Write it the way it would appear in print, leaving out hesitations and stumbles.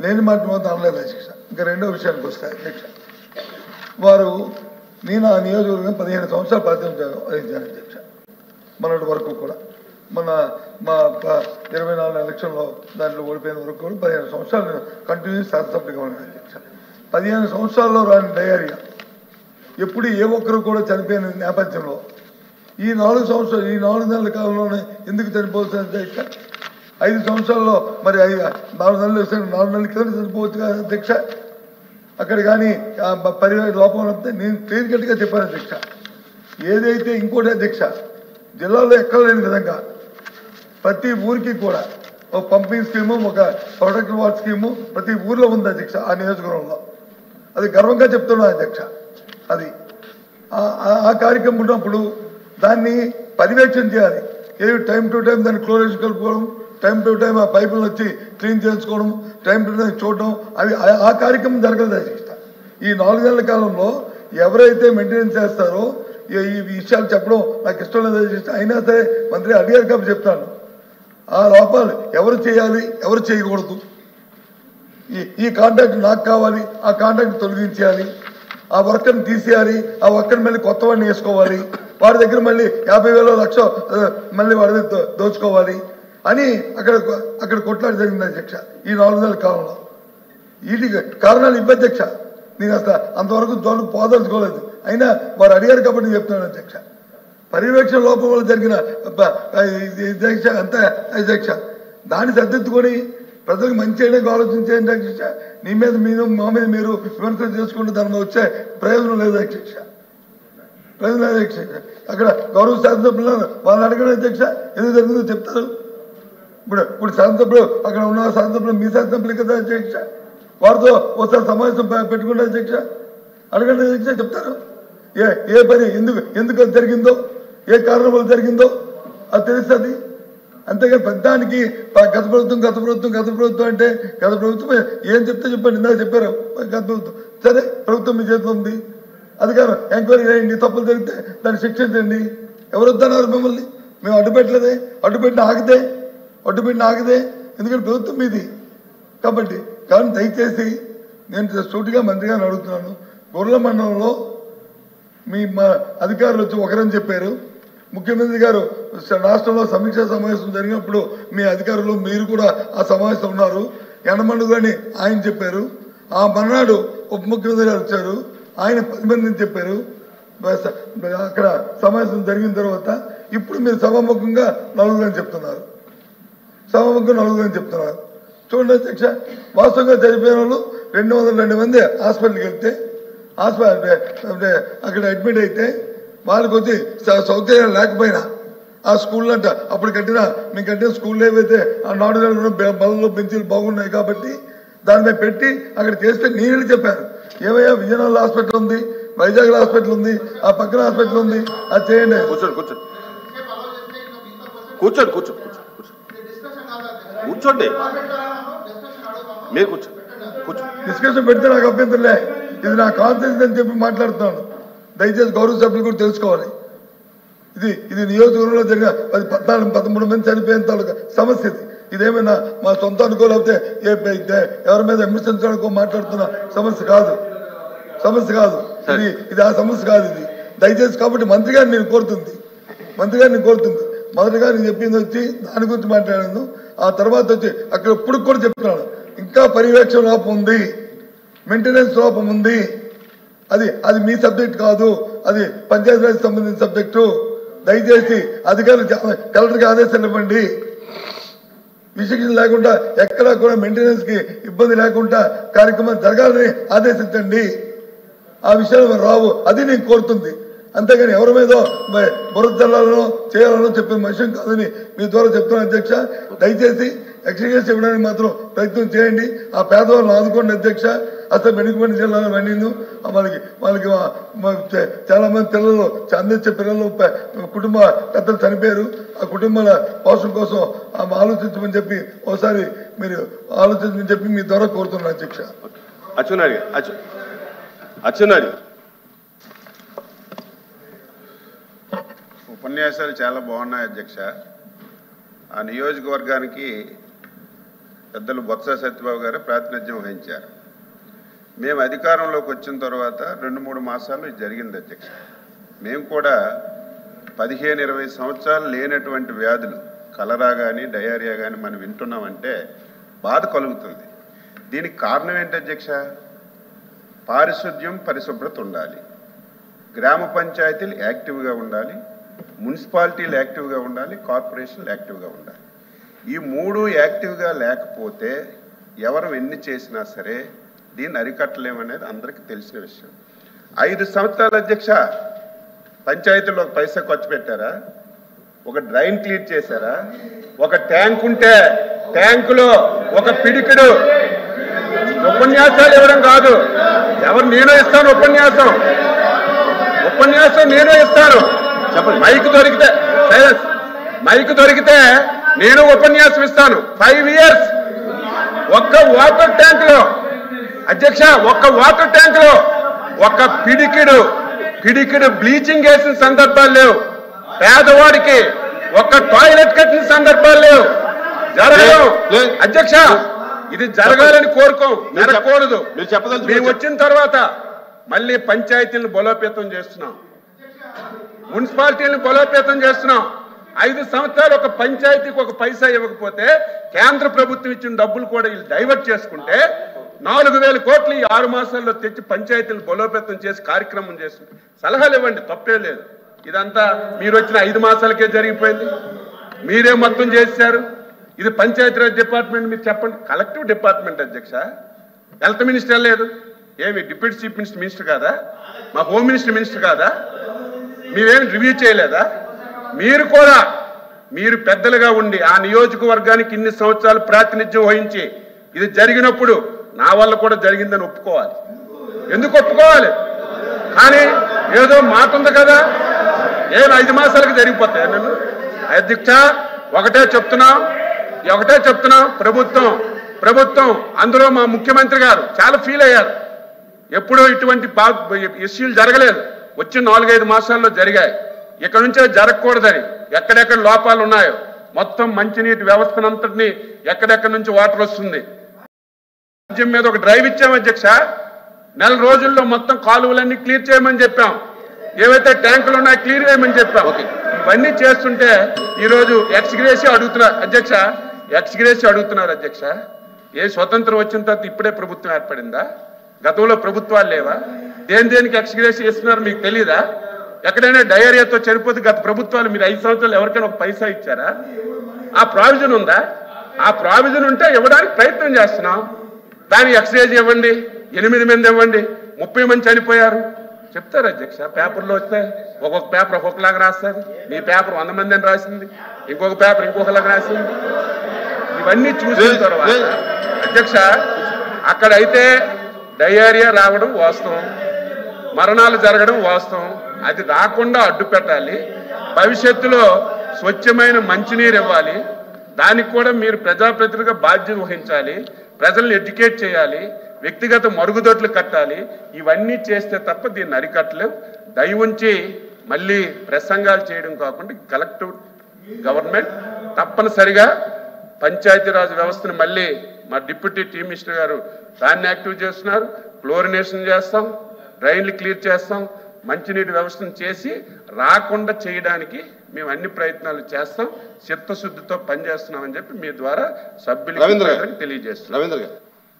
లేని మాట మాత్రం అనలేదు అధ్యక్ష. ఇంకా రెండో విషయానికి వస్తాయి అధ్యక్ష. వారు నేను ఆ నియోజకవర్గం 15 సంవత్సరాలు ప్రాతినిధ్యం వహించాను అధ్యక్ష. మొన్నటి వరకు కూడా మన మా 24 ఎలక్షన్లో దాంట్లో ఓడిపోయిన వరకు కూడా 15 సంవత్సరాలు నేను కంటిన్యూస్ శాసనసభ్యుడిగా ఉన్నాను అధ్యక్ష. 15 సంవత్సరాల్లో రాని డయేరియా ఎప్పుడు ఏ ఒక్కరు కూడా చనిపోయిన నేపథ్యంలో ఈ 4 సంవత్సరాలు ఈ 4 నెలల కాలంలోనే ఎందుకు చనిపోవచ్చు అధ్యక్ష? 5 సంవత్సరాల్లో మరి 4 నెలలు 4 నెలల కింద చనిపోవచ్చు కదా అధ్యక్ష. అక్కడ కానీ పరివేక్ష లోపం వస్తే నేను క్లియర్ కట్గా చెప్పాను అధ్యక్ష. ఏదైతే ఇంకోటి అధ్యక్ష, జిల్లాలో ఎక్కడ లేని విధంగా ప్రతి ఊరికి కూడా ఒక పంపింగ్ స్కీము, ఒక ప్రొటెక్ట్ వార్డ్ స్కీము ప్రతి ఊర్లో ఉంది అధ్యక్ష. ఆ నియోజకవర్గంలో అది గర్వంగా చెప్తున్నాను అధ్యక్ష. అది ఆ కార్యక్రమం ఉన్నప్పుడు దాన్ని పర్యవేక్షణ చేయాలి. ఏది టైం టు టైం దాన్ని క్లోరేషన్ కలుపుకోవడం, టైం టు టైం ఆ పైపులను వచ్చి క్లీన్ చేసుకోవడం, టైం టు టైం చూడడం, అవి ఆ కార్యక్రమం జరగలేదు అధ్యక్ష. ఈ 4 నెలల కాలంలో ఎవరైతే మెయింటెనెన్స్ చేస్తారో ఈ విషయాలు చెప్పడం నాకు ఇష్టం లేదు అధ్యక్ష. అయినా సరే మంత్రి అడిగారు కాబట్టి చెప్తాను. ఆ లోపాలు ఎవరు చేయాలి, ఎవరు చేయకూడదు, ఈ కాంట్రాక్ట్ నాకు కావాలి, ఆ కాంట్రాక్ట్ తొలగించేయాలి, ఆ వర్కర్ని తీసేయాలి, ఆ వర్కర్ని మళ్ళీ కొత్త వాడిని వేసుకోవాలి, వాడి దగ్గర మళ్ళీ 50,000 లక్ష మళ్ళీ వాడి దోచుకోవాలి అని అక్కడ కొట్లాట జరిగింది అధ్యక్ష. ఈ 4 నెలల కాలంలో వీటికి కారణాలు ఇవ్వ అధ్యక్ష. నేను అసలు అంతవరకు జోలికి పోదలుచుకోలేదు. అయినా వారు అడిగారు కాబట్టి నేను చెప్తున్నాను అధ్యక్ష. పర్యవేక్షణ లోపం వల్ల జరిగిన అధ్యక్ష అంతే అధ్యక్ష. దాన్ని సర్దిద్దుకొని ప్రజలకు మంచి చేయడానికి ఆలోచించేయండి అధ్యక్ష. నీ మీద మీరు మా మీద మీరు విమర్శలు చేసుకుంటే దాని మీద వచ్చే ప్రయోజనం లేదు అధ్యక్ష. ప్రయోజనం లేదు అధ్యక్ష. అక్కడ గౌరవ శాసనసభ్యులు వాళ్ళు అడగడం అధ్యక్ష ఎందుకు జరిగిందో చెప్తారు. ఇప్పుడు శాసనసభ్యులు అక్కడ ఉన్న శాసనసభ్యులు మీ శాసనసభ్యులు కదా అధ్యక్ష. వారితో ఒకసారి సమావేశం పెట్టుకుంటే అధ్యక్ష అడగండి అధ్యక్ష, చెప్తారు. ఏ పని ఎందుకు అది జరిగిందో, ఏ కారణం వల్ల జరిగిందో అది తెలుస్తుంది. అంతేగాని పెద్దానికి గత ప్రభుత్వం అంటే గత ప్రభుత్వం ఏం చెప్తే చెప్పండి. ఇందాక చెప్పారు గత ప్రభుత్వం. సరే, ప్రభుత్వం మీ చేతిలో ఉంది, అధికారం ఎంక్వైరీ చేయండి, తప్పులు జరిగితే దాన్ని శిక్షించండి. ఎవరు వద్దన్నారు మిమ్మల్ని? మేము అడ్డుపెట్టిన ఆగితే ఎందుకంటే ప్రభుత్వం మీది కాబట్టి. కానీ దయచేసి నేను సూటిగా మంత్రిగారిని అడుగుతున్నాను. గొర్రెల మండలంలో మా అధికారులు వచ్చి ఒకరని చెప్పారు. ముఖ్యమంత్రి గారు రాష్ట్రంలో సమీక్షా సమావేశం జరిగినప్పుడు మీ అధికారులు మీరు కూడా ఆ సమావేశం ఉన్నారు. ఎండమండు అని ఆయన చెప్పారు. ఆ మర్నాడు ఉప ముఖ్యమంత్రి గారు వచ్చారు, ఆయన 10 మందిని చెప్పారు. అక్కడ సమావేశం జరిగిన తర్వాత ఇప్పుడు మీరు సభాముఖంగా 4 అని చెప్తున్నారు. చూడండి అధ్యక్ష, వాస్తవంగా చనిపోయిన వాళ్ళు 202 మంది హాస్పిటల్కి వెళ్తే అక్కడ అడ్మిట్ అయితే వాళ్ళకి వచ్చి సౌకర్యం లేకపోయినా ఆ స్కూల్లో అంట అప్పుడు మేము కట్టిన స్కూల్లో ఏవైతే ఆ 4 నెలలు బలలో బెంచీలు బాగున్నాయి కాబట్టి దాని మీద పెట్టి అక్కడ చేస్తే నేను చెప్పాను. ఏమయ్యా విజయనగరం హాస్పిటల్ ఉంది, వైజాగ్ హాస్పిటల్ ఉంది, ఆ పక్కన హాస్పిటల్ ఉంది, అది చేయండి. కూర్చోండి, మీరు డిస్కషన్ పెడితే నాకు అభ్యంతరలే. ఇది నా కాన్ఫిడెన్స్ అని చెప్పి మాట్లాడుతున్నాను. దయచేసి గౌరవ సభ్యులు కూడా తెలుసుకోవాలి. ఇది నియోజకవర్గంలో జరిగిన 13 మంది చనిపోయిన తాలూకా సమస్య. ఇదేమైనా మా సొంత అనుకోలేకపోతే ఎవరి మీద విమర్శించడానికో మాట్లాడుతున్న సమస్య కాదు. ఇది ఆ సమస్య కాదు. ఇది దయచేసి కాబట్టి మంత్రి గారిని నేను కోరుతుంది. మొదటిగా నేను చెప్పింది వచ్చి దాని గురించి మాట్లాడాను. ఆ తర్వాత వచ్చి అక్కడ ఇప్పుడు కూడా చెప్తున్నాను, ఇంకా పర్యవేక్షణ లోపం ఉంది, మెయింటెనెన్స్ లోపం ఉంది. అది మీ సబ్జెక్ట్ కాదు, అది పంచాయతీరాజ్ సంబంధించిన సబ్జెక్టు. దయచేసి అధికారులు కలెక్టర్కి ఆదేశాలు ఇవ్వండి. విశిక్షణ లేకుండా ఎక్కడా కూడా మెయింటెనెన్స్ కి ఇబ్బంది లేకుండా కార్యక్రమం జరగాలని ఆదేశించండి. ఆ విషయాలు రావు, అది నేను కోరుతుంది. అంతేగాని ఎవరి మీద బురద చల్లాలనో చేయాలనో చెప్పిన విషయం కాదని మీ ద్వారా చెప్తున్నాను అధ్యక్ష. దయచేసి ఎక్స్గ్రేస్ ఇవ్వడానికి మాత్రం ప్రయత్నం చేయండి. ఆ పేదవాళ్ళని ఆదుకోండి అధ్యక్ష. అసలు వెనుకబడిన జిల్లాలో వెళ్ళింది వాళ్ళకి చాలా మంది పిల్లలు అందించే పిల్లలు కుటుంబ పెద్దలు చనిపోయారు. ఆ కుటుంబాల పోషణ కోసం ఆలోచించమని చెప్పి ఒకసారి మీరు ఆలోచించమని చెప్పి మీ ద్వారా కోరుతున్నాను అధ్యక్ష. అచ్చెన్నాయుడు ఉపన్యాసాలు చాలా బాగున్నాయి అధ్యక్ష. ఆ నియోజకవర్గానికి పెద్దలు బొత్స సత్యబాబు గారు ప్రాతినిధ్యం వహించారు. మేము అధికారంలోకి వచ్చిన తర్వాత 2-3 మాసాలు ఇది జరిగింది అధ్యక్ష. మేము కూడా 15-20 సంవత్సరాలు లేనటువంటి వ్యాధులు కలరా కానీ డయేరియా కానీ మనం వింటున్నామంటే బాధ కలుగుతుంది. దీనికి కారణం ఏంటి అధ్యక్ష? పారిశుద్ధ్యం పరిశుభ్రత ఉండాలి, గ్రామ పంచాయతీలు యాక్టివ్గా ఉండాలి, మున్సిపాలిటీలు యాక్టివ్గా ఉండాలి, కార్పొరేషన్లు యాక్టివ్గా ఉండాలి. ఈ 3 యాక్టివ్గా లేకపోతే ఎవరు ఎన్ని చేసినా సరే దీన్ని అరికట్టలేమనేది అందరికీ తెలిసిన విషయం. 5 సంవత్సరాల అధ్యక్ష పంచాయతీలో ఒక పైసా ఖర్చు పెట్టారా? ఒక డ్రైన్ క్లీన్ చేశారా? ఒక ట్యాంక్ ఉంటే ట్యాంకులో ఒక పిడికిడు ఉపన్యాసాలు ఇవ్వడం కాదు. నేనే ఇస్తాను ఉపన్యాసం నేనే ఇస్తాను. మైక్ దొరికితే నేను ఉపన్యాసం ఇస్తాను. 5 ఇయర్స్ ఒక్క వాటర్ ట్యాంక్ లో అధ్యక్ష, ఒక్క వాటర్ ట్యాంక్ లో ఒక పిడికిడు బ్లీచింగ్ వేసిన సందర్భాలు లేవు. పేదవాడికి ఒక్క టాయిలెట్ కట్టిన సందర్భాలు లేవు. జరగదు అధ్యక్ష, ఇది జరగాలని కోరుకోం, జరగకూడదు. మేము వచ్చిన తర్వాత మళ్ళీ పంచాయతీలను బలోపేతం చేస్తున్నాం, మున్సిపాలిటీలను బలోపేతం చేస్తున్నాం. 5 సంవత్సరాలు ఒక పంచాయతీకి ఒక పైసా ఇవ్వకపోతే కేంద్ర ప్రభుత్వం ఇచ్చిన డబ్బులు కూడా వీళ్ళు డైవర్ట్ చేసుకుంటే 4,000 కోట్లు ఈ 6 మాసాల్లో తెచ్చి పంచాయతీలను బలోపేతం చేసి కార్యక్రమం చేస్తుంది. సలహాలు ఇవ్వండి, తప్పే లేదు. ఇదంతా మీరు వచ్చిన 5 మాసాలకే జరిగిపోయింది. మీరే మొత్తం చేశారు. ఇది పంచాయతీరాజ్ డిపార్ట్మెంట్. మీరు చెప్పండి, కలెక్టివ్ డిపార్ట్మెంట్ అధ్యక్ష. హెల్త్ మినిస్టర్ లేదు, ఏమి డిప్యూటీ చీఫ్ మినిస్టర్ కాదా? మా హోమ్ మినిస్టర్ కాదా? మీరేమి రివ్యూ చేయలేదా? మీరు కూడా మీరు పెద్దలుగా ఉండి ఆ నియోజకవర్గానికి ఇన్ని సంవత్సరాలు ప్రాతినిధ్యం వహించి ఇది జరిగినప్పుడు నా వల్ల కూడా జరిగిందని ఒప్పుకోవాలి. ఎందుకు ఒప్పుకోవాలి? కానీ ఏదో మాట ఉంది కదా, 5 మాసాలకు జరిగిపోతాయి. నన్ను అధ్యక్ష ఒకటే చెప్తున్నాం, ప్రభుత్వం అందులో మా ముఖ్యమంత్రి గారు చాలా ఫీల్ అయ్యారు. ఎప్పుడూ ఇటువంటి ఇష్యూలు జరగలేదు, వచ్చి 4-5 మాసాల్లో జరిగాయి. ఇక్కడ నుంచే జరగకూడదని ఎక్కడెక్కడ లోపాలు ఉన్నాయో మొత్తం మంచినీటి వ్యవస్థనంతటినీ ఎక్కడెక్కడి నుంచి వాటర్ వస్తుంది మీద ఒక డ్రైవ్ ఇచ్చాం అధ్యక్ష. 4 రోజుల్లో మొత్తం కాలువలన్నీ క్లియర్ చేయమని చెప్పాం. ఏవైతే ట్యాంకులు ఉన్నాయో క్లియర్ చేయమని చెప్పాం. ఇవన్నీ చేస్తుంటే ఈరోజు ఎక్స్గ్రేసి అడుగుతున్నారు అధ్యక్ష. అధ్యక్ష, ఏ స్వతంత్రం వచ్చిన తర్వాత ఇప్పుడే ప్రభుత్వం ఏర్పడిందా? గతంలో ప్రభుత్వాలు లేవా? దేనికి ఎక్స్గ్రేసి ఇస్తున్నారు మీకు తెలీదా? ఎక్కడైనా డయేరియాతో చనిపోతే గత ప్రభుత్వాలు మీరు 5 సంవత్సరాలు ఎవరికైనా ఒక పైసా ఇచ్చారా? ఆ ప్రావిజన్ ఉందా? ఆ ప్రావిజన్ ఉంటే ఇవ్వడానికి ప్రయత్నం చేస్తున్నాం. దానికి ఎక్స్గ్రేసి ఇవ్వండి, 8 మంది ఇవ్వండి, 30 మంది చనిపోయారు చెప్తారు అధ్యక్ష. పేపర్లో వస్తే ఒక్కొక్క పేపర్ ఒక్కొక్కలాగా రాస్తారు. మీ పేపర్ 100 మంది అని రాసింది, ఇంకొక పేపర్ ఇంకొకలాగా రాసింది. ఇవన్నీ చూసిన తర్వాత అధ్యక్ష అక్కడైతే డయేరియా రావడం వాస్తవం, మరణాలు జరగడం వాస్తవం. అది రాకుండా అడ్డు పెట్టాలి. భవిష్యత్తులో స్వచ్ఛమైన మంచినీరు ఇవ్వాలి. దానికి కూడా మీరు ప్రజాప్రతినిధిగా బాధ్యత వహించాలి. ప్రజల్ని ఎడ్యుకేట్ చేయాలి, వ్యక్తిగత మరుగుదొడ్లు కట్టాలి. ఇవన్నీ చేస్తే తప్ప దీన్ని అరికట్టలేవు. దయవుంచి మళ్ళీ ప్రసంగాలు చేయడం కాకుండా కలెక్టివ్ గవర్నమెంట్ తప్పనిసరిగా పంచాయతీరాజ్ వ్యవస్థను మళ్ళీ మా డిప్యూటీ చీఫ్ మినిస్టర్ గారు దాన్ని యాక్టివ్ చేస్తున్నారు. క్లోరినేషన్ చేస్తాం, డ్రైన్లు క్లియర్ చేస్తాం, మంచినీటి వ్యవస్థను చేసి రాకుండా చేయడానికి మేము అన్ని ప్రయత్నాలు చేస్తాం. చిత్తశుద్ధితో పనిచేస్తున్నామని చెప్పి మీ ద్వారా సభ్యులకు తెలియజేస్తున్నాం.